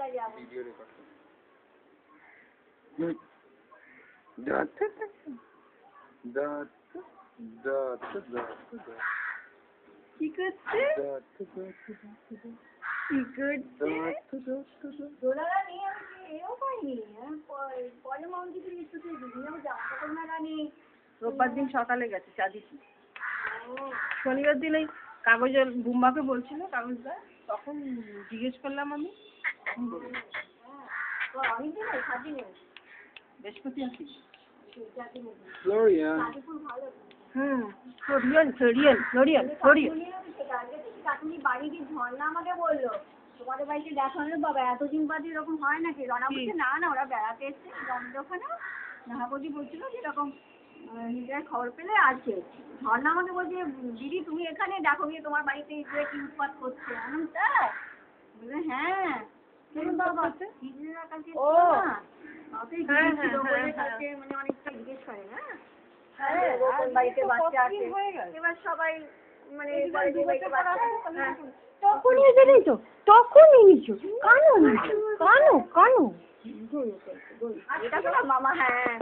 সকালবেলা যাবো। Video record করো। কি করছে? কি করছে? দোলারা নিয়ে আমি এও পাইনি। পরে মাউন্টি থেকে একটু দিদিও জামা কাপড় মেলা নেই। রোববার দিন সকালে গেছে চা দিচ্ছি। শনিবার দিন ওই কাগজের বুম্বাকে বলছিল কাগজটা, তখন জিজ্ঞেস করলাম আমি। অনেকদিন নেই, 7 দিন নেই। বৃহস্পতি আছে। Gloria. কাকুনি বাড়ি গিয়ে ঝর্ণা আমাকে বললো তোমাদের বাড়িতে দেখানোর বাবা এতদিন বাদে এরকম হয় নাকি? রনা বলছে না না ওরা বেড়াতে এসছে জমির ওখানে। নাহাবদি বলছিল যে এরকম নিজের খবর পেলে আছে। ঝর্ণা আমাকে বলছে দিদি তুমি এখানে দেখো গিয়ে তোমার বাড়িতে এসে কি উৎপাত করছে। আমি তাই বলে হ্যাঁ বাবা দিদিরা কালকে মানে অনেকটা জিজ্ঞেস করে না বাড়িতে বাচ্চা আছে এবার সবাই মানে তখনই এসে তো তখনই নিচু কানো কানো কানো এটা মামা হ্যাঁ